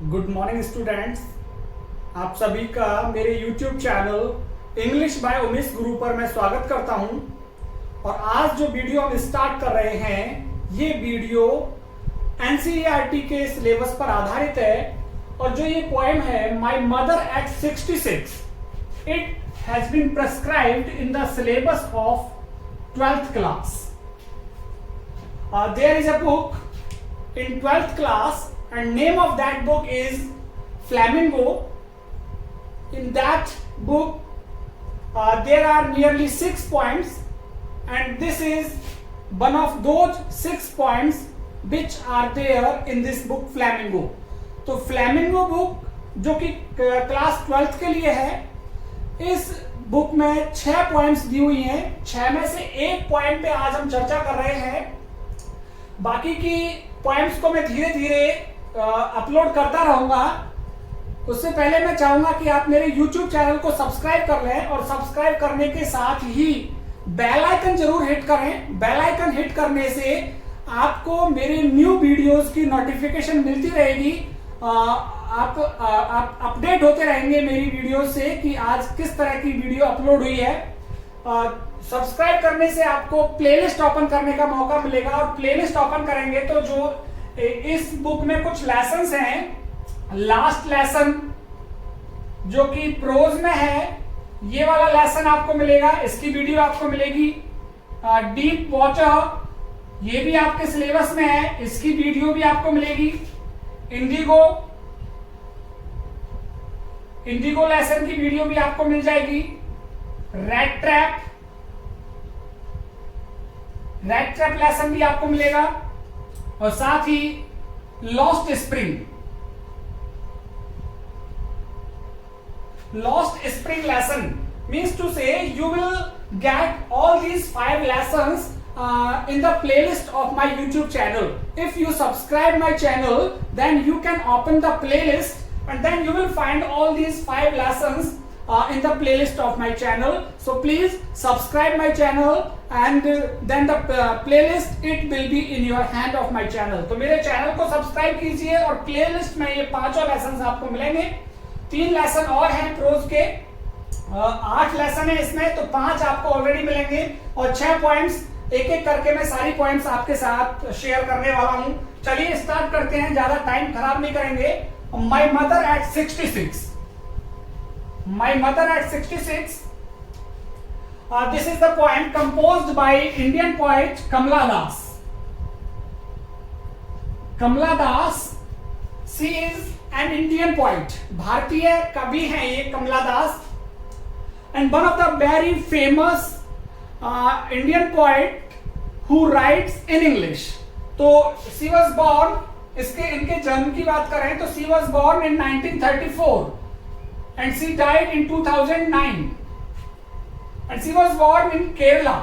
Good morning students. आप सभी का मेरे YouTube channel English by Umesh गुरु पर मैं स्वागत करता हूं। और आज जो वीडियो हम स्टार्ट कर रहे हैं ये वीडियो NCERT के सिलेबस पर आधारित है। और जो ये पोएम है my mother at 66, it has been prescribed in the syllabus of 12th class. There is a book in 12th class and name of that book is Flamingo. In that book there are nearly 6 poems and this is one of those 6 poems which are there in this book Flamingo. तो Flamingo book जो कि class 12th के लिए है, इस book में 6 poems दी हुई हैं। 6 में से एक पोएम पे आज हम चर्चा कर रहे हैं। बाकी की पोएम्स को मैं धीरे धीरे अपलोड करता रहूंगा। उससे पहले मैं चाहूंगा कि आप मेरे YouTube चैनल को सब्सक्राइब कर लें और सब्सक्राइब करने के साथ ही बेल आइकन जरूर हिट करें। बेल आइकन हिट करने से आपको मेरे न्यू वीडियोस की नोटिफिकेशन मिलती रहेगी। आप अपडेट होते रहेंगे मेरी वीडियो से कि आज किस तरह की वीडियो अपलोड हुई है। सब्सक्राइब करने से आपको प्लेलिस्ट ओपन करने का मौका मिलेगा और प्लेलिस्ट ओपन करेंगे तो जो इस बुक में कुछ लेसन्स हैं, लास्ट लेसन जो कि प्रोज में है, ये वाला लेसन आपको मिलेगा, इसकी वीडियो आपको मिलेगी। डीप वाटर ये भी आपके सिलेबस में है, इसकी वीडियो भी आपको मिलेगी। इंडिगो लेसन की वीडियो भी आपको मिल जाएगी। रेड ट्रैप लेसन भी आपको मिलेगा और साथ ही lost spring lesson means to say you will get all these 5 lessons in the playlist of my YouTube channel. If you subscribe my channel, then you can open the playlist and then you will find all these 5 lessons in the playlist of my channel. So please subscribe my channel and then the playlist it will be in your hand of my channel. तो मेरे channel को subscribe कीजिए और playlist में ये 5 lesson आपको मिलेंगे। 3 lesson और हैं प्रोज के, 8 लेसन है इसमें, तो 5 आपको ऑलरेडी मिलेंगे और 6 पॉइंट्स एक एक करके मैं सारी पॉइंट्स आपके साथ शेयर करने वाला हूं। चलिए स्टार्ट करते हैं, ज्यादा टाइम खराब नहीं करेंगे। माई mother at 66, My Mother at 66. This is the poem composed by Indian poet Kamla Das. Kamla Das, she is an Indian poet. भारतीय कवि हैं ये कमला दास, and one of the very famous Indian poet who writes in English. तो she was born, इनके जन्म की बात करें तो she was born in 1934. And she died in 2009 and she was born in Kerala.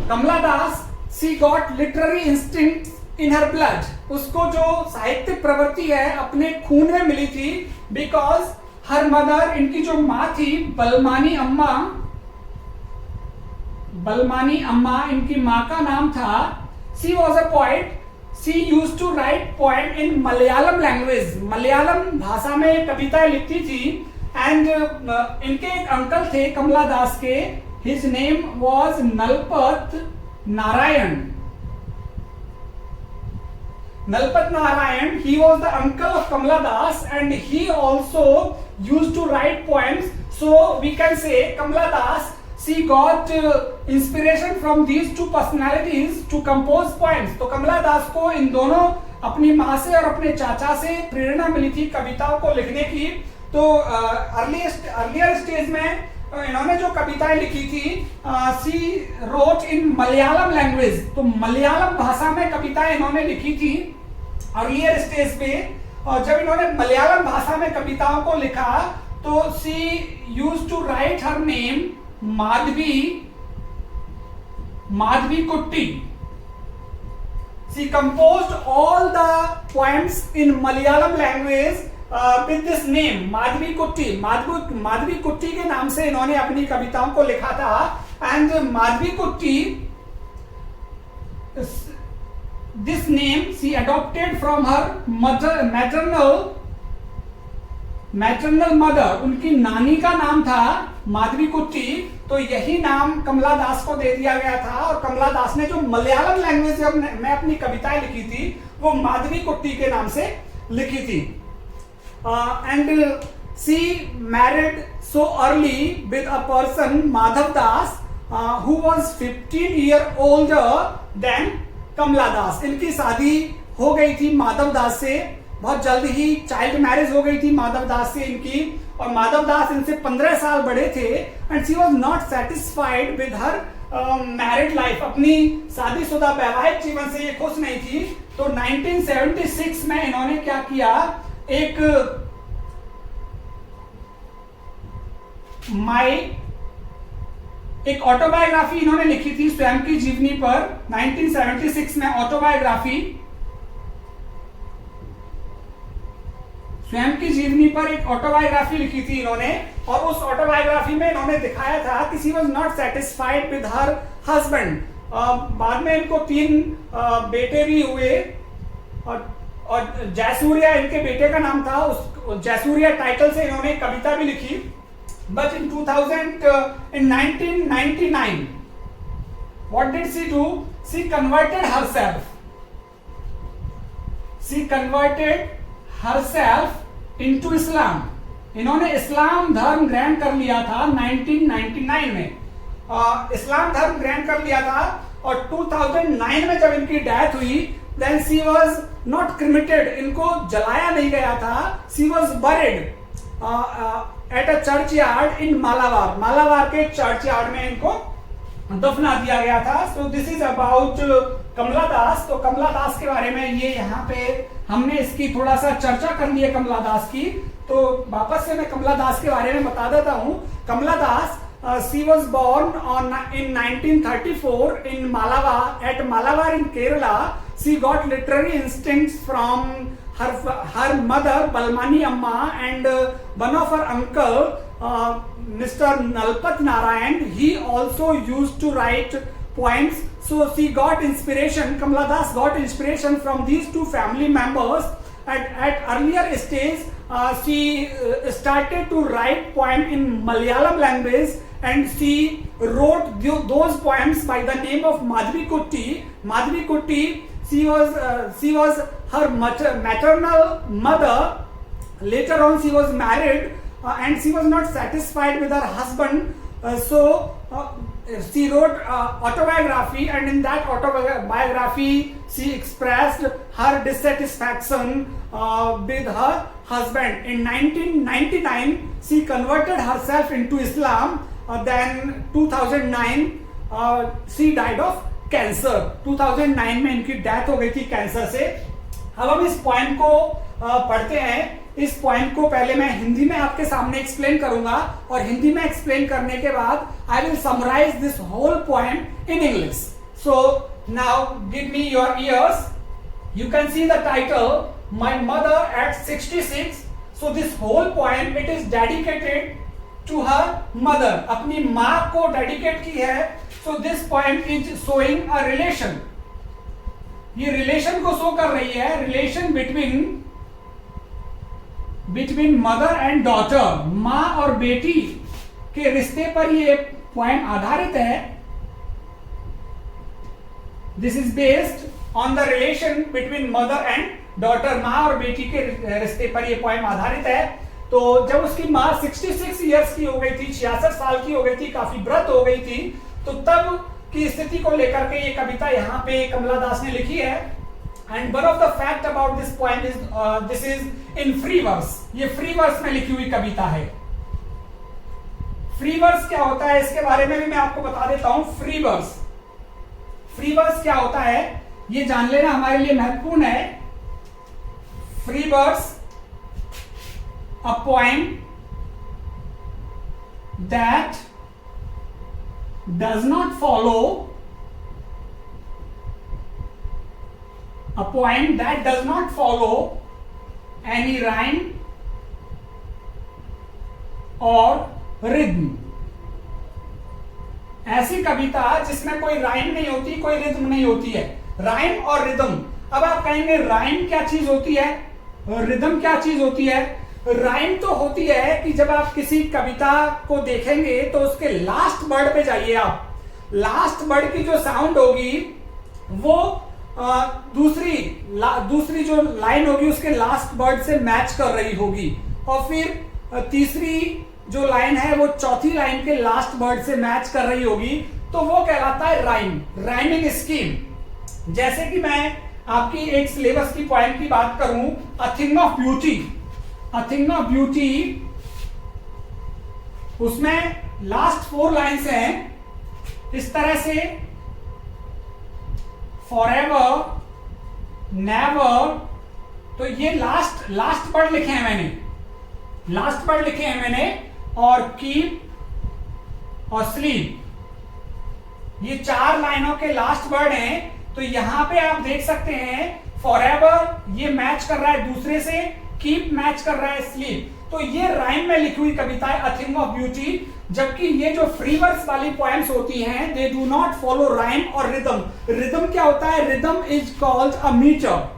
Kamla Das, she got literary instincts in her blood. उसको जो साहित्यिक प्रवृत्ति है अपने खून में मिली थी, because her mother, इनकी जो माँ थी बलमानी अम्मा, इनकी माँ का नाम था, she was a poet. She used to write poem in Malayalam language. Malayalam भाषा में कविताएं लिखती थी। And इनके एक अंकल थे कमला दास के, his name was नलपत Narayan. He was the uncle of Kamla Das and he also used to write poems. So we can say Kamla Das, she got inspiration from these 2 personalities to compose poems. तो कमला दास को इन दोनों, अपनी माँ से और अपने चाचा से प्रेरणा मिली थी कविताओं को लिखने की। तो अर्लियर स्टेज में इन्होंने जो कविताएं लिखी थी, she wrote in Malayalam language. तो मलयालम भाषा में कविताएं इन्होंने लिखी थी अर्लियर स्टेज पे। और जब इन्होंने मलयालम भाषा में कविताओं को लिखा तो she used to write her name Madhvi Kutti. She composed all the poems in Malayalam language with this name Madhvi Kutti. Madhvi Kutti के नाम से इन्होंने अपनी कविताओं को लिखा था। And Madhvi Kutti, this this name she adopted from her maternal mother, उनकी नानी का नाम था माधवीकुट्टी, तो यही नाम कमला दास को दे दिया गया था। और कमला दास ने जो मलयालम लैंग्वेज में अपनी कविताएं लिखी थी वो माधवीकुट्टी के नाम से लिखी थी। And she married so early with a person Madhav Das who was 15 year older than Kamala Das. इनकी शादी हो गई थी माधव दास से, बहुत जल्द ही चाइल्ड मैरिज हो गई थी माधव दास से इनकी, और माधव दास इनसे 15 साल बड़े थे। And she was not satisfied with her married life, अपनी शादीशुदा वैवाहिक जीवन से ये खुश नहीं थी। तो 1976 में इन्होंने क्या किया, एक ऑटोबायोग्राफी इन्होंने लिखी थी स्वयं की जीवनी पर। 1976 में ऑटोबायोग्राफी, स्वयं की जीवनी पर एक ऑटोबायोग्राफी लिखी थी इन्होंने, और उस ऑटोबायोग्राफी में इन्होंने दिखाया था कि she was not satisfied with her husband. बाद में इनको 3 बेटे भी हुए, और जयसूर्या इनके बेटे का नाम था। उस जयसूर्या टाइटल से इन्होंने कविता भी लिखी। But in 1999 what did she do? She converted herself into Islam. इन्होंने इस्लाम धर्म ग्रहण कर लिया था 1999 में। इस्लाम धर्म ग्रहण कर लिया था, और 2009 में जब इनकी डेथ हुई, then she was not cremated, इनको जलाया नहीं गया था। she was buried at a churchyard in Malabar, Malabar के चर्चयार्ड में इनको दफना दिया गया था। सो दिस इज अबाउट कमला दास। तो कमला दास के बारे में ये यहाँ पे हमने इसकी थोड़ा सा चर्चा कर ली है कमला दास की। तो वापस से मैं कमला दास के बारे में बता देता हूँ। कमला दास she was born in 1934 in Malabar, at Malabar in Kerala. She got literary instincts from her mother Balmani Amma and one of her uncle Mr. Nalpat Narayan. He also used to write poems. So she got inspiration, Kamala Das got inspiration from these two family members. At earlier stage, she started to write poem in Malayalam language, and she wrote those poems by the name of Madhvi Kutti. Madhvi Kutti, she was her maternal mother. Later on, she was married, and she was not satisfied with her husband. So she wrote autobiography, and in that autobiography she expressed her dissatisfaction with her husband. In 1999 she converted herself into Islam. Then 2009 she died of cancer. 2009 में इनकी death हो गई थी cancer से। अब हम इस point को पढ़ते हैं। इस पॉइंट को पहले मैं हिंदी में आपके सामने एक्सप्लेन करूंगा, और हिंदी में एक्सप्लेन करने के बाद I will summarise this whole point in English. So now give me your ears. You can see the title my mother at 66। So this whole point it is dedicated to her mother, अपनी मां को dedicate की है। So this point is showing a relation, ये relation को show कर रही है, relation between mother and daughter, मां और बेटी के रिश्ते पर ये पॉइंट आधारित है। This is based on the relation between mother and daughter, मां और बेटी के रिश्ते पर यह पॉइंट आधारित है। तो जब उसकी मां 66 इयर्स की हो गई थी, 66 साल की हो गई थी, काफी व्रत हो गई थी, तो तब की स्थिति को लेकर के ये कविता यहाँ पे कमला दास ने लिखी है। And one of the fact about this point is this is in free verse, ये फ्री वर्स में लिखी हुई कविता है। फ्री वर्स क्या होता है इसके बारे में भी मैं आपको बता देता हूं। फ्री वर्स क्या होता है ये जान लेना हमारे लिए महत्वपूर्ण है। Free verse, a poem that does not follow any rhyme or rhythm। ऐसी कविता जिसमें कोई राइम नहीं होती, कोई रिदम नहीं होती है। राइम और रिदम अब आप कहेंगे राइम क्या चीज होती है, रिदम क्या चीज होती है? राइम तो होती है कि जब आप किसी कविता को देखेंगे तो उसके लास्ट वर्ड पे जाइए, आप लास्ट वर्ड की जो साउंड होगी वो दूसरी जो लाइन होगी उसके लास्ट वर्ड से मैच कर रही होगी, और फिर तीसरी जो लाइन है वो चौथी लाइन के लास्ट वर्ड से मैच कर रही होगी, तो वो कहलाता है राइम, राइमिंग स्कीम। जैसे कि मैं आपकी एक सिलेबस की पॉइंट की बात करूं, a thing of beauty, a thing of beauty, उसमें लास्ट 4 लाइन्स हैं इस तरह से, फॉरएवर, नेवर, तो ये लास्ट वर्ड लिखे हैं मैंने, लास्ट वर्ड लिखे हैं मैंने, और कीप और स्लीप, ये 4 लाइनों के लास्ट वर्ड हैं। तो यहां पे आप देख सकते हैं फॉरएवर ये मैच कर रहा है दूसरे से, कीप मैच कर रहा है स्लीप, तो ये राइम में लिखी हुई कविता है अ थिंग ऑफ ब्यूटी। जबकि ये जो फ्री वर्स वाली पोएम्स होती हैं they do not follow rhyme और रिदम। रिदम क्या होता है? Rhythm is called a metre,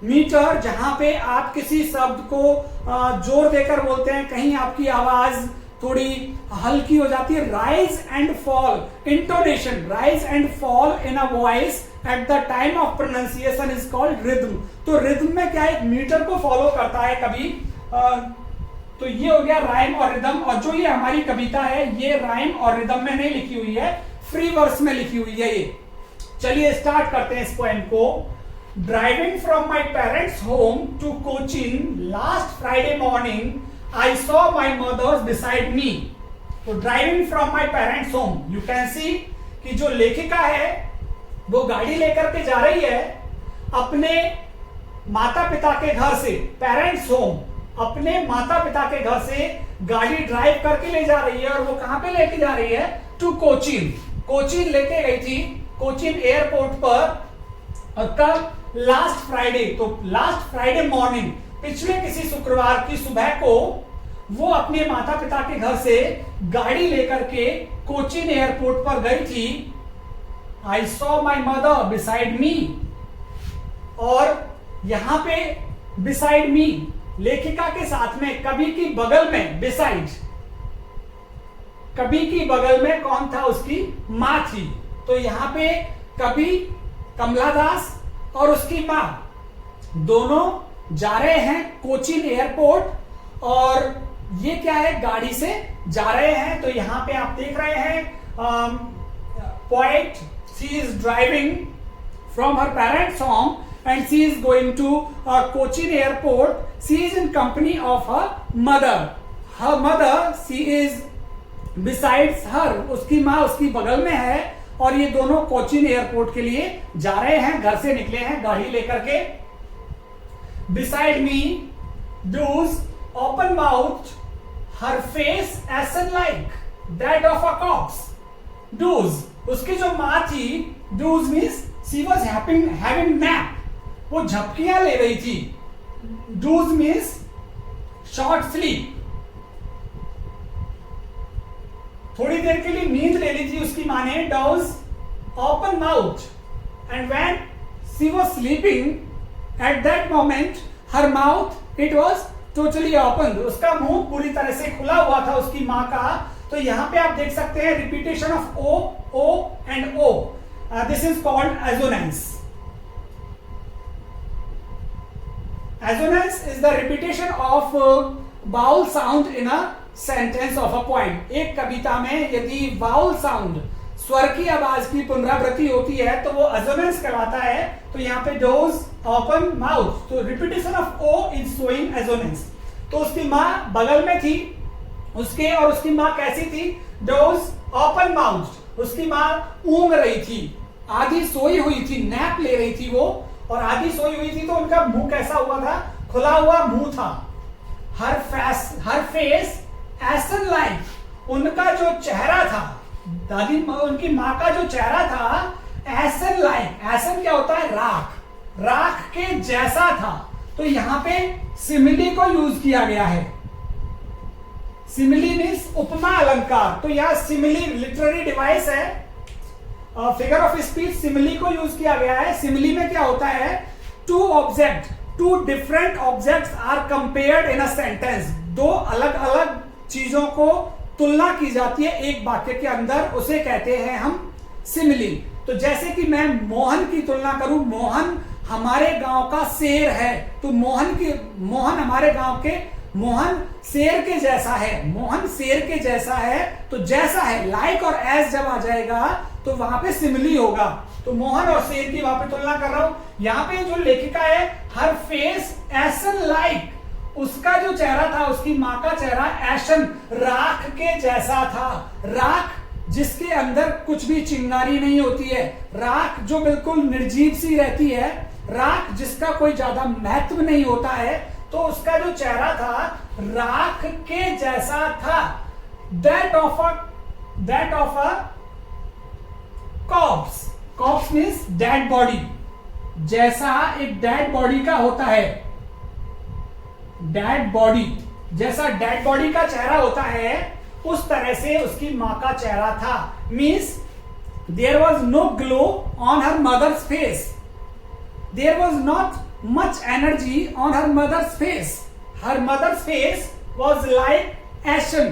metre जहां पे आप किसी शब्द को जोर देकर बोलते हैं, कहीं आपकी आवाज थोड़ी हल्की हो जाती है, rise and fall, intonation, rise and fall in a voice at the time of pronunciation is called rhythm. तो रिदम में क्या है, एक मीटर को फॉलो करता है कभी, तो ये हो गया राइम और रिदम। और जो ये हमारी कविता है ये राइम और रिदम में नहीं लिखी हुई है, फ्री वर्स में लिखी हुई है ये। चलिए स्टार्ट करते हैं इस पोएम को। Driving from my parents home to Cochin last Friday morning I saw my mothers beside me. तो driving from my parents home, you can see कि जो लेखिका है वो गाड़ी लेकर के जा रही है अपने माता पिता के घर से, पेरेंट्स होम, अपने माता पिता के घर से गाड़ी ड्राइव करके ले जा रही है। और वो कहां पे लेके जा रही है? टू कोचीन, कोचीन लेके गई थी, कोचीन एयरपोर्ट पर। और कब? लास्ट फ्राइडे, तो लास्ट फ्राइडे मॉर्निंग, पिछले किसी शुक्रवार की सुबह को वो अपने माता पिता के घर से गाड़ी लेकर के कोचीन एयरपोर्ट पर गई थी। आई saw my mother beside me, और यहां पे बिसाइड मी लेखिका के साथ में, कवि की बगल में, बिसाइड, कवि की बगल में कौन था? उसकी मां थी। तो यहां पे कवि कमला दास और उसकी मां दोनों जा रहे हैं कोचीन एयरपोर्ट, और ये क्या है? गाड़ी से जा रहे हैं। तो यहां पे आप देख रहे हैं poet, she is driving from her parents home and she is going to Cochin airport. She is in company of her mother. Her mother, she is besides her, उसकी माँ उसकी बगल में है, और ये दोनों कोचीन एयरपोर्ट के लिए जा रहे हैं, घर से निकले हैं गाड़ी लेकर के। Beside me, does open mouth, her face ashen like that of a corpse. Does, उसकी जो माँ थी, does means she was having nap, वो झपकियां ले रही थी। डूज मीन्स शॉर्ट स्लीप, थोड़ी देर के लिए नींद ले ली थी उसकी मां ने। Dozed open mouth, and when she was sleeping at that moment her mouth it was totally open, उसका मुंह पूरी तरह से खुला हुआ था उसकी मां का। तो यहां पे आप देख सकते हैं repetition of O, O and O, this is called assonance. Assonance is the repetition of vowel sound in a sentence of a poem. एक कविता में यदि vowel sound, स्वर की आवाज की पुनरावृत्ति होती है तो वो assonance कहलाता है। तो यहाँ पे does open mouth, तो repetition of o is showing assonance। तो उसकी माँ बगल में थी उसके, और उसकी माँ कैसी थी? does open mouth, उसकी माँ ऊँग रही थी, आधी सोई हुई थी, नैप ले रही थी वो, और आधी सोई हुई थी। तो उनका मुंह कैसा हुआ था? खुला हुआ मुंह था। हर फेस एसन लाइक, उनका जो चेहरा था, दादी उनकी माँ का जो चेहरा था एसन लाइक, एसन क्या होता है? राख, राख के जैसा था। तो यहां पे सिमिली को यूज किया गया है। सिमिली मीन्स उपमा अलंकार। तो यह सिमिली लिटरेरी डिवाइस है, फिगर ऑफ स्पीच सिमिली को यूज किया गया है। सिमिली में क्या होता है two different objects are compared in a sentence, दो अलग अलग चीजों को तुलना की जाती है एक वाक्य के अंदर, उसे कहते हैं हम सिमिली। तो जैसे कि मैं मोहन की तुलना करूं, मोहन हमारे गांव का शेर है, तो मोहन हमारे गांव के, मोहन शेर के जैसा है, मोहन शेर के जैसा है, तो जैसा है लाइक और एज जब आ जाएगा तो वहां पे सिमिली होगा। तो मोहन और शेर की वहां पे तुलना कर रहा हूं। यहाँ पे जो लेखिका है, हर फेस एसन लाइक, उसका जो चेहरा था, उसकी माँ का चेहरा एशन राख के जैसा था। राख जिसके अंदर कुछ भी चिंगारी नहीं होती है, राख जो बिल्कुल निर्जीव सी रहती है, राख जिसका कोई ज्यादा महत्व नहीं होता है, तो उसका जो चेहरा था राख के जैसा था। That of a corpse, corpse means dead body, जैसा एक डेड बॉडी का होता है, डेड बॉडी, जैसा डेड बॉडी का चेहरा होता है उस तरह से उसकी मां का चेहरा था। Means there was no glow on her mother's face, there was not much energy on her mother's face. Her mother's face was like ashen,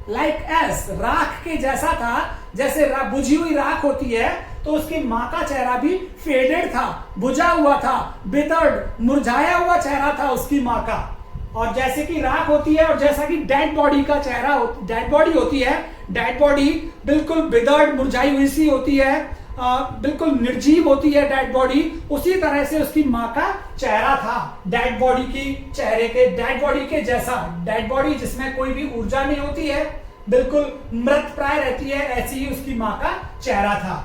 like ash, राख के जैसा था, जैसे बुझी हुई राख होती है, तो उसकी माँ का चेहरा भी फेडेड था, बुझा हुआ था, विदर्ड, मुरझाया हुआ चेहरा था उसकी माँ का। और जैसे कि राख होती है और जैसा कि डेड बॉडी का चेहरा, डेड बॉडी होती है, डेड बॉडी बिल्कुल विदर्ड, मुरझाई हुई सी होती है, बिल्कुल निर्जीव होती है डेड बॉडी, उसी तरह से उसकी माँ का चेहरा था डेड बॉडी की चेहरे के, डेड बॉडी के जैसा। डेड बॉडी जिसमें कोई भी ऊर्जा नहीं होती है, बिल्कुल मृत प्राय रहती है, ऐसी ही उसकी माँ का चेहरा था।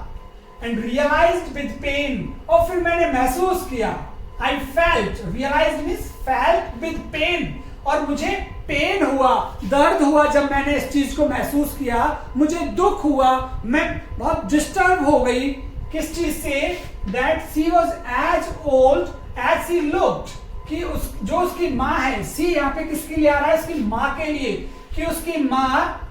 एंड रियलाइज्ड विद पेन, और फिर मैंने महसूस किया, I felt, realised means felt with pain, और मुझे पेन हुआ, दर्द हुआ जब मैंने इस चीज को महसूस किया, मुझे दुख हुआ, मैं बहुत डिस्टर्ब हो गई। किस चीज से? That she was as old as she looked, कि जो उसकी माँ है, सी यहाँ पे किसके लिए आ रहा है? उसकी माँ के लिए, कि उसकी माँ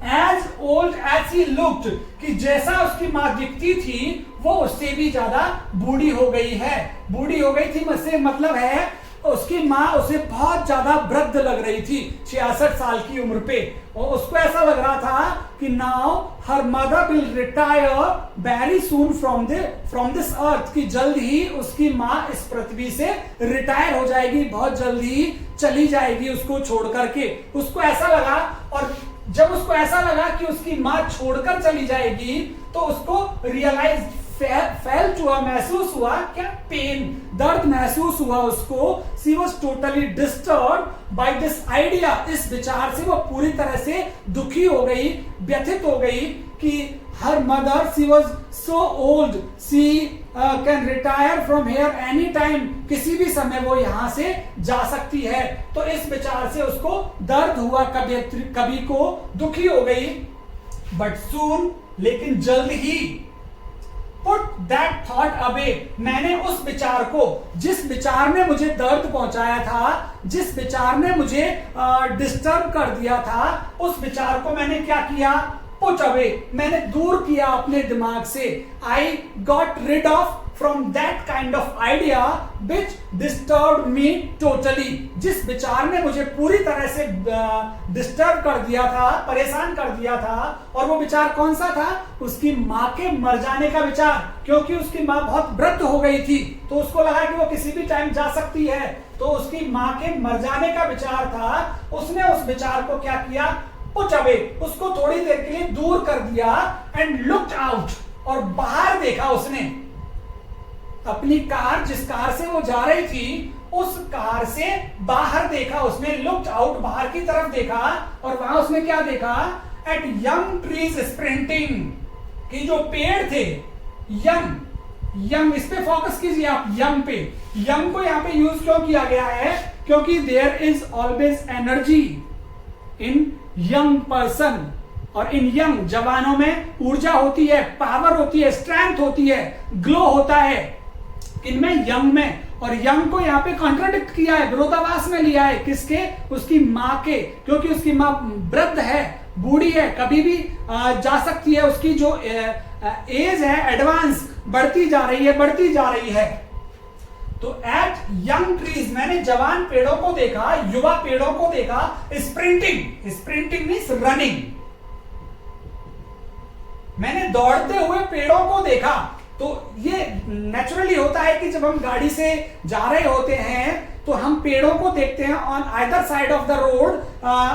as old as she looked, कि जैसा उसकी माँ दिखती थी वो उससे भी ज्यादा बूढ़ी हो गई है। बूढ़ी हो गई थी मुझसे मतलब है उसकी माँ उसे बहुत ज्यादा वृद्ध लग रही थी 66 साल की उम्र पे, और उसको ऐसा लग रहा था कि now her mother will retire very soon from this earth, कि जल्द ही उसकी माँ इस पृथ्वी से रिटायर हो जाएगी, बहुत जल्द ही चली जाएगी उसको छोड़ करके। उसको ऐसा लगा, और जब उसको ऐसा लगा कि उसकी माँ छोड़कर चली जाएगी तो उसको रियलाइज फेल्ट हुआ, महसूस हुआ क्या? पेन, दर्द महसूस हुआ उसको। She was totally disturb by this idea, इस विचार से वो पूरी तरह से दुखी हो गई, व्यथित हो गई कि her mother, she was so old, she can retire from here any time, किसी भी समय वो यहां से जा सकती है। तो इस विचार से उसको दर्द हुआ, कभी को दुखी हो गई। बट सून, लेकिन जल्द ही, पुट दैट थॉट अवे, मैंने उस विचार को, जिस विचार ने मुझे दर्द पहुंचाया था, जिस विचार ने मुझे डिस्टर्ब कर दिया था, उस विचार को मैंने क्या किया? पुट अवे, मैंने दूर किया अपने दिमाग से। I got rid of from that kind of idea which disturb me totally, जिस विचार ने मुझे पूरी तरह से डिस्टर्ब कर दिया था, परेशान कर दिया था। और वो विचार कौन सा था? उसकी माँ के मर जाने का विचार, क्योंकि उसकी माँ बहुत वृद्ध हो गई थी, तो उसको लगा कि वो किसी भी टाइम जा सकती है, तो उसकी माँ के मर जाने का विचार था। उसने उस विचार को क्या किया? पुट अवे, उसको थोड़ी देर के लिए दूर कर दिया। एंड लुक्ड आउट, और बाहर देखा उसने अपनी कार, जिस कार से वो जा रही थी उस कार से बाहर देखा उसने। लुक्ड आउट, बाहर की तरफ देखा, और वहां उसने क्या देखा? एट यंग ट्रीज स्प्रिंटिंग, कि जो पेड़ थे, यंग, इस पे फोकस कीजिए आप, यंग पे। यंग को यहां पे यूज क्यों किया गया है? क्योंकि there is always energy in young person, और इन यंग, जवानों में ऊर्जा होती है, पावर होती है, स्ट्रेंथ होती है, ग्लो होता है इनमें, यंग में। और यंग को यहाँ पे कॉन्ट्राडिक्ट किया है, विरोधाभास में लिया है, किसके? उसकी माँ के, क्योंकि उसकी माँ वृद्ध है, बूढ़ी है, कभी भी जा सकती है, उसकी जो एज है एडवांस बढ़ती जा रही है। तो एट यंग ट्रीज मैंने जवान पेड़ों को देखा, युवा पेड़ों को देखा स्प्रिंटिंग, स्प्रिंटिंग मीन्स रनिंग, मैंने दौड़ते हुए पेड़ों को देखा। तो ये नेचुरली होता है कि जब हम गाड़ी से जा रहे होते हैं तो हम पेड़ों को देखते हैं on either side of the road,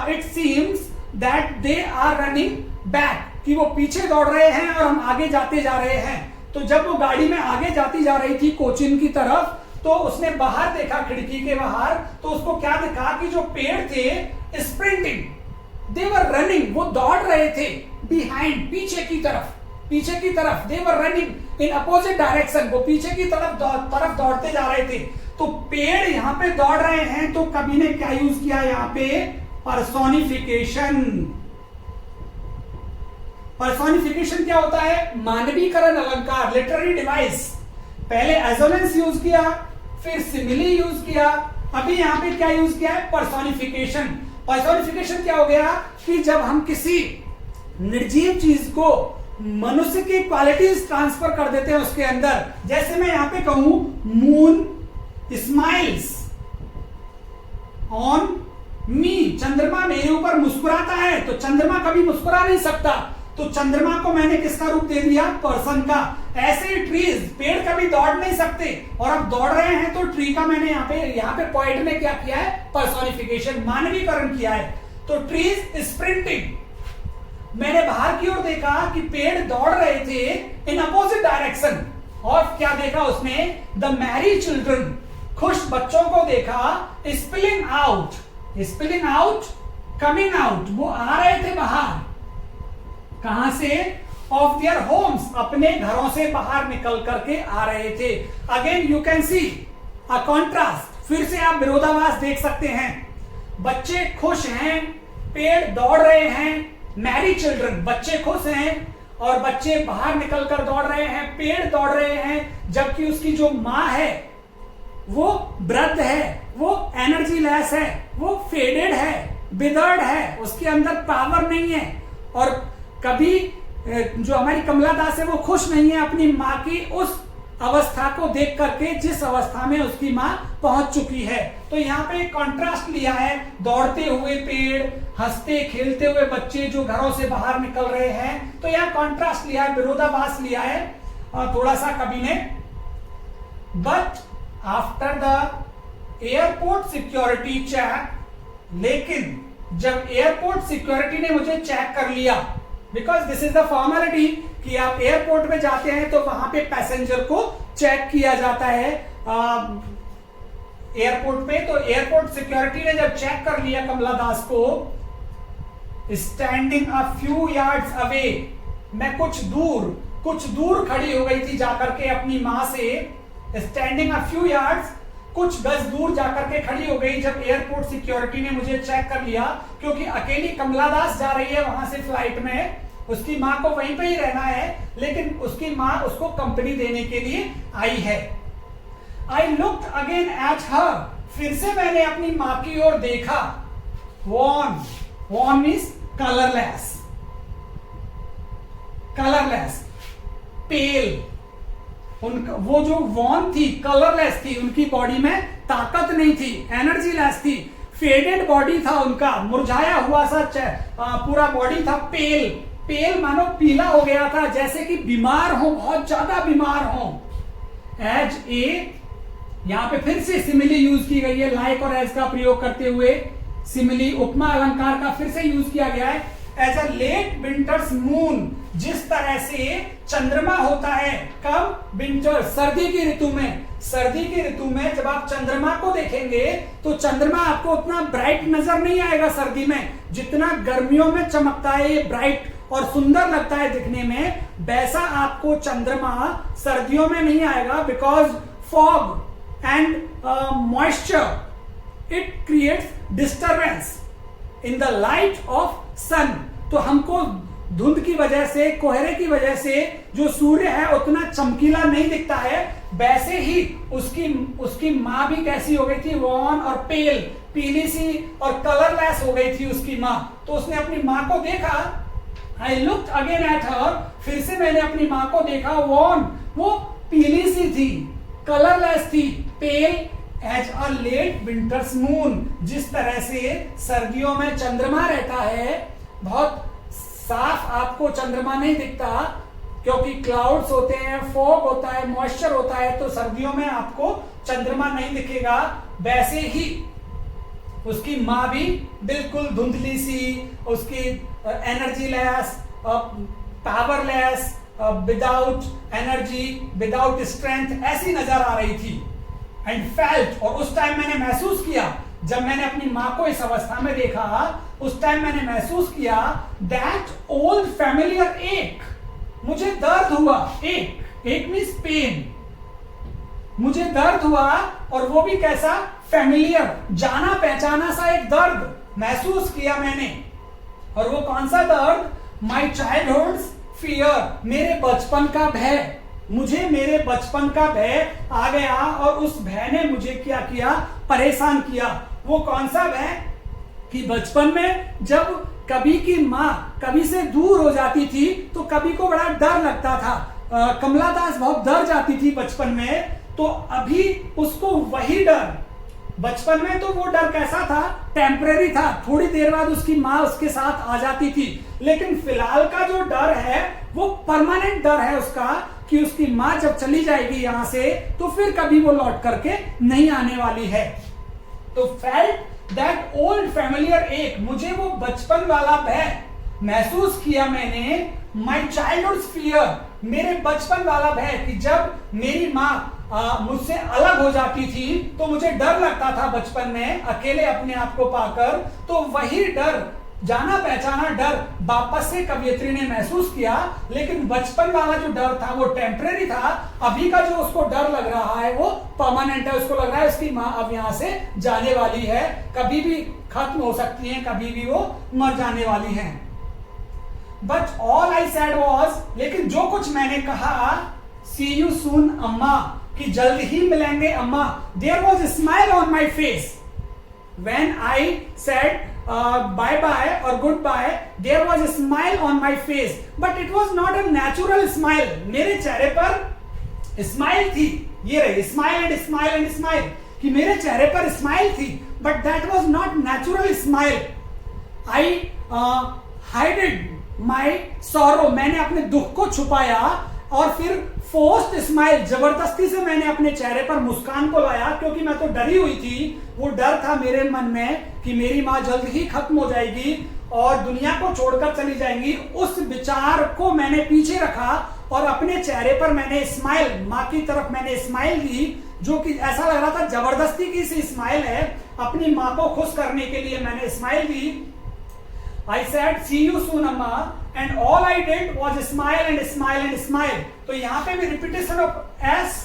it seems that they are running back, कि वो पीछे दौड़ रहे हैं और हम आगे जाते जा रहे हैं। तो जब वो गाड़ी में आगे जाती जा रही थी कोचिन की तरफ, तो उसने बाहर देखा, खिड़की के बाहर, तो उसको क्या देखा कि जो पेड़ थे स्प्रिंटिंग, दे वर रनिंग, वो दौड़ रहे थे बिहाइंड, पीछे की तरफ, पीछे की तरफ, they were running in opposite direction, वो पीछे की तरफ दौड़ते जा रहे थे। तो पेड़ यहां पे दौड़ रहे हैं, तो कवि ने क्या यूज किया यहां पे, पर्सोनिफिकेशन। पर्सोनिफिकेशन क्या होता है, मानवीकरण अलंकार, लिटरेरी डिवाइस। पहले एजोनेंस यूज किया, फिर सिमिली यूज किया, अभी यहां पे क्या यूज किया है, पर्सोनिफिकेशन। पर्सोनिफिकेशन क्या हो गया कि जब हम किसी निर्जीव चीज को मनुष्य की क्वालिटीज ट्रांसफर कर देते हैं उसके अंदर, जैसे मैं यहां पे कहूं मून स्माइल्स ऑन मी, चंद्रमा मेरे ऊपर मुस्कुराता है, तो चंद्रमा कभी मुस्कुरा नहीं सकता, तो चंद्रमा को मैंने किसका रूप दे दिया, पर्सन का। ऐसे ही ट्रीज, पेड़ कभी दौड़ नहीं सकते और अब दौड़ रहे हैं, तो ट्री का मैंने यहाँ पे पॉइंट में क्या किया है, पर्सोनिफिकेशन, मानवीकरण किया है। तो ट्रीज स्प्रिंटिंग, मैंने बाहर की ओर देखा कि पेड़ दौड़ रहे थे इन अपोजिट डायरेक्शन, और क्या देखा उसने, द मैरी चिल्ड्रन, खुश बच्चों को देखा, spilling out, spilling out, coming out, वो आ रहे थे बाहर, कहां से, ऑफ देयर होम्स, अपने घरों से बाहर निकल करके आ रहे थे। Again you can C a contrast, फिर से आप विरोधाभास देख सकते हैं। बच्चे खुश हैं, पेड़ दौड़ रहे हैं, मैरी चिल्ड्रन, बच्चे खुश हैं और बच्चे बाहर निकलकर दौड़ रहे हैं, पेड़ दौड़ रहे हैं, जबकि उसकी जो मां है वो वृद्ध है, वो एनर्जी लेस है, वो फेडेड है, विदर्ड है, उसके अंदर पावर नहीं है। और कभी जो हमारी कमला दास है वो खुश नहीं है अपनी मां की उस अवस्था को देख करके जिस अवस्था में उसकी मां पहुंच चुकी है। तो यहाँ पे कॉन्ट्रास्ट लिया है, दौड़ते हुए पेड़, हंसते खेलते हुए बच्चे जो घरों से बाहर निकल रहे हैं, तो यहाँ कॉन्ट्रास्ट लिया है, विरोधाभास लिया है थोड़ा सा कवि ने। But after the airport security check, लेकिन जब एयरपोर्ट सिक्योरिटी ने मुझे चेक कर लिया, because this is the formality कि आप एयरपोर्ट में जाते हैं तो वहां पे पैसेंजर को चेक किया जाता है एयरपोर्ट पे। तो एयरपोर्ट सिक्योरिटी ने जब चेक कर लिया कमला दास को, standing a few yards away, मैं कुछ दूर खड़ी हो गई थी जाकर के अपनी मां से, स्टैंडिंग अ फ्यू यार्ड्स, कुछ गज दूर जाकर के खड़ी हो गई जब एयरपोर्ट सिक्योरिटी ने मुझे चेक कर लिया, क्योंकि अकेली कमला दास जा रही है वहां से फ्लाइट में, उसकी मां को वहीं पे ही रहना है, लेकिन उसकी मां उसको कंपनी देने के लिए आई है। I looked again at her, फिर से मैंने अपनी मां की ओर देखा। वॉन मीन्स कलरलेस, पेल, उनका वो जो वॉन थी, कलरलेस थी, उनकी बॉडी में ताकत नहीं थी, एनर्जी लेस थी, फेडेड बॉडी था उनका, मुरझाया हुआ सा पूरा बॉडी था, पेल मानो पीला हो गया था, जैसे कि बीमार हो, बहुत ज्यादा बीमार हो। एज ए, यहां पे फिर से सिमिली यूज की गई है, लाइक और एज का प्रयोग करते हुए सिमिली, उपमा अलंकार का फिर से यूज किया गया है। As a late winter's moon, जिस तरह से चंद्रमा होता है, कब, विंटर, सर्दी की ऋतु में, सर्दी की ऋतु में जब आप चंद्रमा को देखेंगे तो चंद्रमा आपको उतना ब्राइट नजर नहीं आएगा सर्दी में, जितना गर्मियों में चमकता है, ये ब्राइट और सुंदर लगता है दिखने में, वैसा आपको चंद्रमा सर्दियों में नहीं आएगा, because fog and moisture it creates disturbance in the light of sun. तो हमको धुंध की वजह से, कोहरे की वजह से जो सूर्य है उतना चमकीला नहीं दिखता है, वैसे ही उसकी मां भी कैसी हो गई थी, वॉन और पेल, पीली सी और कलरलेस हो गई थी उसकी मां। तो उसने अपनी मां को देखा, I looked again at her, फिर से मैंने अपनी मां को देखा, वॉन, वो पीली सी थी, कलरलेस थी, pale as a late winter's moon, जिस तरह से सर्दियों में चंद्रमा रहता है, बहुत साफ आपको चंद्रमा नहीं दिखता क्योंकि क्लाउड्स होते हैं, फॉग होता है, मॉइस्चर होता है, तो सर्दियों में आपको चंद्रमा नहीं दिखेगा। वैसे ही उसकी माँ भी बिल्कुल धुंधली सी, उसकी energy less, powerless, without energy, without strength ऐसी नजर आ रही थी। एंड फेल्ट, और उस टाइम मैंने महसूस किया, जब मैंने अपनी माँ को इस अवस्था में देखा, उस टाइम मैंने महसूस किया दैट ओल्ड फैमिलियर एक, मुझे दर्द हुआ। एक मीन्स पेन, मुझे दर्द हुआ, और वो भी कैसा, फैमिलियर, जाना पहचाना सा एक दर्द महसूस किया मैंने। और वो कौन सा दर्द, माई चाइल्डहुड फियर, मेरे बचपन का भय, मुझे मेरे बचपन का भय आ गया, और उस भय ने मुझे क्या किया, परेशान किया। वो कौन सा भय, कि बचपन में जब कभी की माँ कभी से दूर हो जाती थी तो कभी को बड़ा डर लगता था। कमला दास बहुत डर जाती थी बचपन में, तो अभी उसको वही डर, बचपन में तो वो डर कैसा था, टेम्परेरी था, थोड़ी देर बाद उसकी माँ उसके साथ आ जाती थी, लेकिन फिलहाल का जो डर है वो परमानेंट डर है उसका, कि उसकी माँ जब चली जाएगी यहां से तो फिर कभी वो लौट करके नहीं आने वाली है। तो फेल्ट दैट ओल्ड फैमिलियर एक, मुझे वो बचपन वाला भय महसूस किया मैंने, माई चाइल्डहुड फियर, मेरे बचपन वाला भय, कि जब मेरी माँ मुझसे अलग हो जाती थी तो मुझे डर लगता था बचपन में अकेले अपने आप को पाकर, तो वही डर, जाना पहचाना डर वापस से कवयित्री ने महसूस किया। लेकिन बचपन वाला जो डर था वो टेम्परेरी था, अभी का जो उसको डर लग रहा है वो परमानेंट है। उसको लग रहा है उसकी माँ अब यहाँ से जाने वाली है, कभी भी खत्म हो सकती है, कभी भी वो मर जाने वाली है। But all I said was, लेकिन जो कुछ मैंने कहा, सी यू सून अम्मा, कि जल्द ही मिलेंगे अम्मा। There was a smile on my face when I said bye bye or goodbye. There was a smile on my face, but it was not a natural smile. मेरे चेहरे पर स्माइल थी, ये रही smile and smile and smile, कि मेरे चेहरे पर स्माइल थी, but that was not natural smile. I hided my sorrow, मैंने अपने दुख को छुपाया, और फिर फोर्स्ड स्माइल, जबरदस्ती से मैंने अपने चेहरे पर मुस्कान को लाया, क्योंकि मैं तो डरी हुई थी। वो डर था मेरे मन में कि मेरी माँ जल्द ही खत्म हो जाएगी और दुनिया को छोड़कर चली जाएंगी। उस विचार को मैंने पीछे रखा और अपने चेहरे पर मैंने स्माइल, माँ की तरफ मैंने स्माइल दी, जो कि ऐसा लग रहा था जबरदस्ती की सी स्माइल है, अपनी माँ को खुश करने के लिए मैंने smile the. I said see you soon अम्मा, and all I did was smile and smile and smile. तो यहाँ पे भी repetition of S,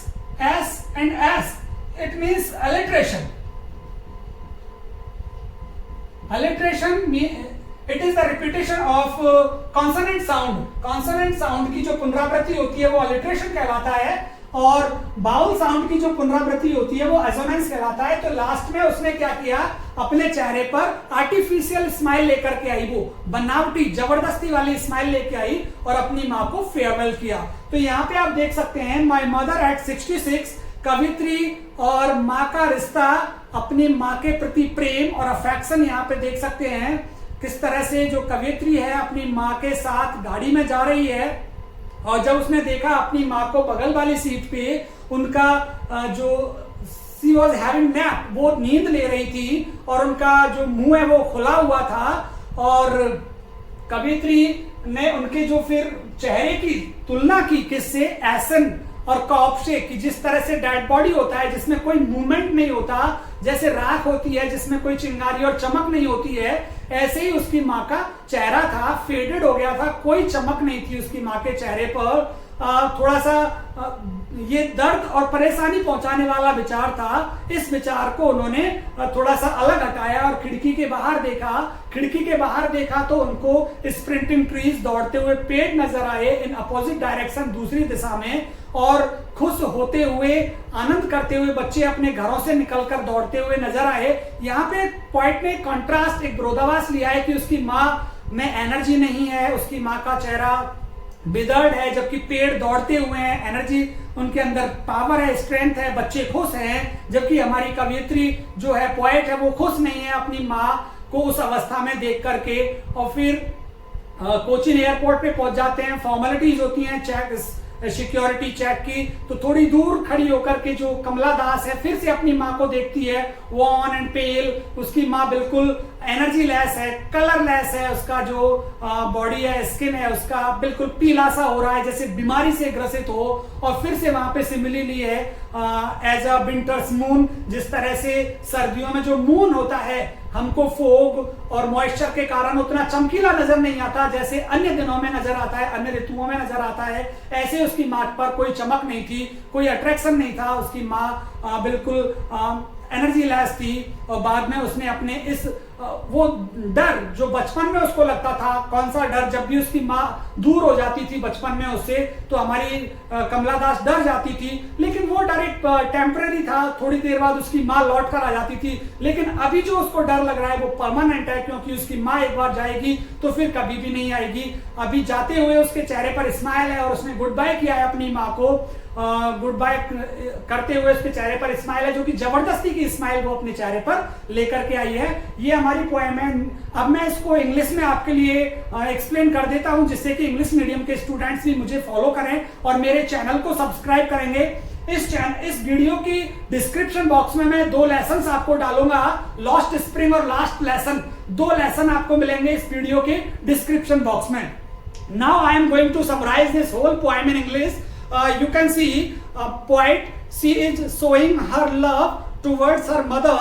S and S. It means alliteration. Alliteration it is the repetition of consonant sound. Consonant sound की जो पुनरावृत्ति होती है वो alliteration कहलाता है, और बाउल साउंड की जो पुनरावृत्ति होती है वो एसोनेंस कहलाता है। तो लास्ट में उसने क्या किया, अपने चेहरे पर आर्टिफिशियल स्माइल लेकर के आई, वो बनावटी जबरदस्ती वाली स्माइल लेके आई और अपनी माँ को फेयरवेल किया। तो यहाँ पे आप देख सकते हैं माई मदर एट 66, कवित्री और माँ का रिश्ता, अपनी माँ के प्रति प्रेम और अफेक्शन यहाँ पे देख सकते हैं। किस तरह से जो कवित्री है अपनी माँ के साथ गाड़ी में जा रही है, और जब उसने देखा अपनी माँ को बगल वाली सीट पे उनका जो शी वॉज हैविंग नैप, वो नींद ले रही थी और उनका जो मुंह है वो खुला हुआ था, और कवित्री ने उनके जो फिर चेहरे की तुलना की किससे, एसन और कॉप से, कि जिस तरह से डेड बॉडी होता है जिसमें कोई मूवमेंट नहीं होता, जैसे राख होती है जिसमें कोई चिंगारी और चमक नहीं होती है, ऐसे ही उसकी माँ का चेहरा था, फेडेड हो गया था, कोई चमक नहीं थी उसकी माँ के चेहरे पर। थोड़ा सा ये दर्द और परेशानी पहुंचाने वाला विचार था। इस विचार को उन्होंने थोड़ा सा अलग हटाया और खिड़की के बाहर देखा। खिड़की के बाहर देखा तो उनको स्प्रिंटिंग ट्रीज, दौड़ते हुए पेड़ नजर आए इन अपोजिट डायरेक्शन, दूसरी दिशा में, और खुश होते हुए, आनंद करते हुए बच्चे अपने घरों से निकलकर दौड़ते हुए नजर आए। यहाँ पे पॉइंट में कॉन्ट्रास्ट, एक विरोधाभास लिया है कि उसकी माँ में एनर्जी नहीं है, उसकी माँ का चेहरा विदर्ड है, जबकि पेड़ दौड़ते हुए हैं, एनर्जी उनके अंदर पावर है, स्ट्रेंथ है, बच्चे खुश हैं। जबकि हमारी कवियत्री जो है, पोएट है, वो खुश नहीं है अपनी माँ को उस अवस्था में देख करके। और फिर कोचीन एयरपोर्ट पे पहुंच जाते हैं, फॉर्मेलिटीज होती हैं चेक, सिक्योरिटी चेक की। तो थोड़ी दूर खड़ी होकर के जो कमला दास है फिर से अपनी माँ को देखती है, वॉन एंड पेल। उसकी माँ बिल्कुल एनर्जी लेस है, कलर लेस है, उसका जो बॉडी है, स्किन है, उसका बिल्कुल पीला सा हो रहा है, जैसे बीमारी से ग्रसित हो। और फिर से वहां पे सिमिलरली है एज अ विंटर्स मून, जिस तरह से सर्दियों में जो मून होता है हमको फोग और मॉइस्चर के कारण उतना चमकीला नजर नहीं आता जैसे अन्य दिनों में नजर आता है, अन्य ऋतुओं में नजर आता है। ऐसे उसकी माँ पर कोई चमक नहीं थी, कोई अट्रैक्शन नहीं था। उसकी माँ बिल्कुल एनर्जी लेस थी। और बाद में उसने अपने इस वो डर जो बचपन में उसको लगता था, कौन सा डर, जब भी उसकी माँ दूर हो जाती थी बचपन में उससे, तो हमारी कमला दास डर जाती थी। लेकिन वो डर एक टेम्पररी था, थोड़ी देर बाद उसकी माँ लौट कर आ जाती थी। लेकिन अभी जो उसको डर लग रहा है वो परमानेंट है, क्योंकि उसकी माँ एक बार जाएगी तो फिर कभी भी नहीं आएगी। अभी जाते हुए उसके चेहरे पर स्माइल है और उसने गुड बाय किया है अपनी माँ को। गुड बाय करते हुए उसके चेहरे पर स्माइल है, जो कि जबरदस्ती की स्माइल वो अपने चेहरे पर लेकर के आई है। ये हमारी पोएम है। अब मैं इसको इंग्लिश में आपके लिए एक्सप्लेन कर देता हूं, जिससे कि इंग्लिश मीडियम के स्टूडेंट्स भी मुझे फॉलो करें और मेरे चैनल को सब्सक्राइब करेंगे। इस वीडियो की डिस्क्रिप्शन बॉक्स में मैं 2 लेसन आपको डालूंगा, लॉस्ट स्प्रिंग और लास्ट लेसन। 2 लेसन आपको मिलेंगे इस वीडियो के डिस्क्रिप्शन बॉक्स में। Now I am going to summarise this whole poem in English. You can see a poet, she is showing her love towards her mother.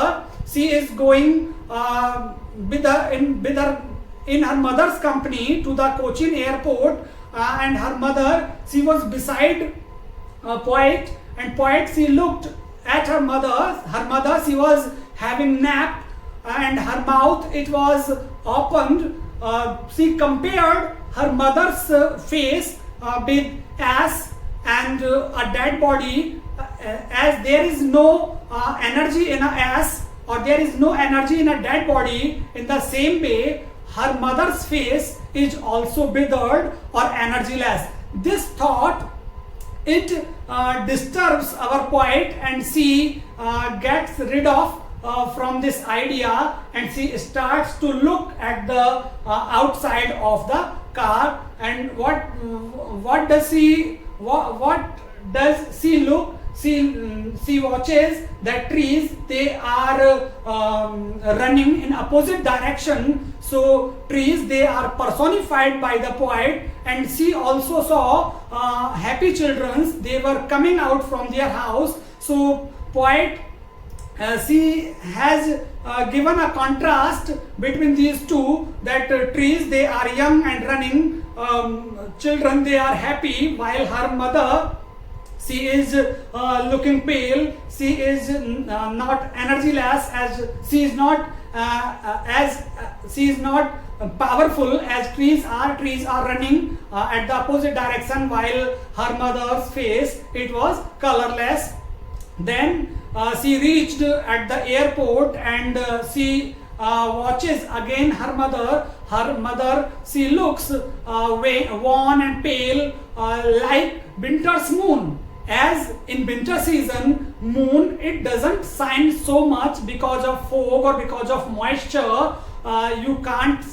She is going in her mother's company to the Cochin airport, and her mother, she was beside a poet, and poet, she looked at her mother. Her mother, she was having nap, and her mouth, it was opened. She compared her mother's face with ass and a dead body, as there is no energy in a ass, or there is no energy in a dead body. In the same way, her mother's face is also withered or energyless. This thought, it disturbs our poet, and she gets rid of from this idea, and she starts to look at the outside of the car. And what does she look? She watches that trees, they are running in opposite direction. So trees, they are personified by the poet. And she also saw happy children, they were coming out from their house. So poet, she has given a contrast between these two, that trees, they are young and running, children, they are happy, while her mother, she is looking pale. She is not energyless, as she is not she is not powerful as trees are. Trees are running at the opposite direction, while her mother's face, it was colorless. Then she reached at the airport, and she watches again her mother. Her mother, she looks wan and pale, like winter's moon. As in winter season, moon, it doesn't shine so much because of fog or because of moisture. You can't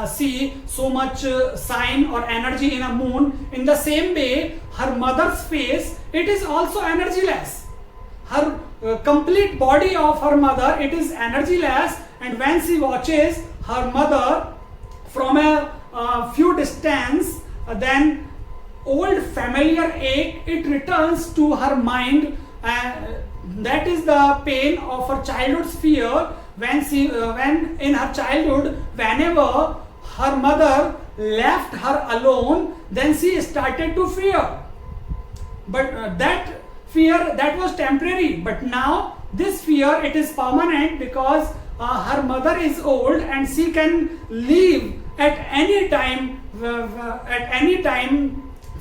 see so much shine or energy in a moon. In the same way, her mother's face, it is also energyless. Her complete body of her mother, it is energyless. And when she watches her mother from a few distance, then old familiar ache, it returns to her mind. That is the pain of her childhood's fear. When in her childhood, whenever her mother left her alone, then she started to fear. But that fear, that was temporary. But now this fear, it is permanent, because her mother is old and she can leave at any time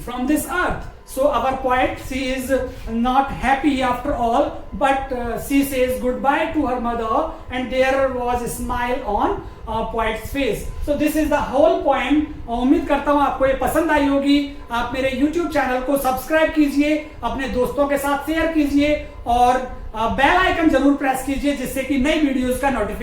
from this earth. So our poet, she is not happy after all, but she says goodbye to her mother, and there was a smile on poet's face. So this is the whole poem. उम्मीद करता हूँ आपको ये पसंद आई होगी. आप मेरे YouTube channel को सब्सक्राइब कीजिए, अपने दोस्तों के साथ शेयर कीजिए और बेल आइकन जरूर प्रेस कीजिए जिससे कि नई वीडियोस का नोटिफिकेशन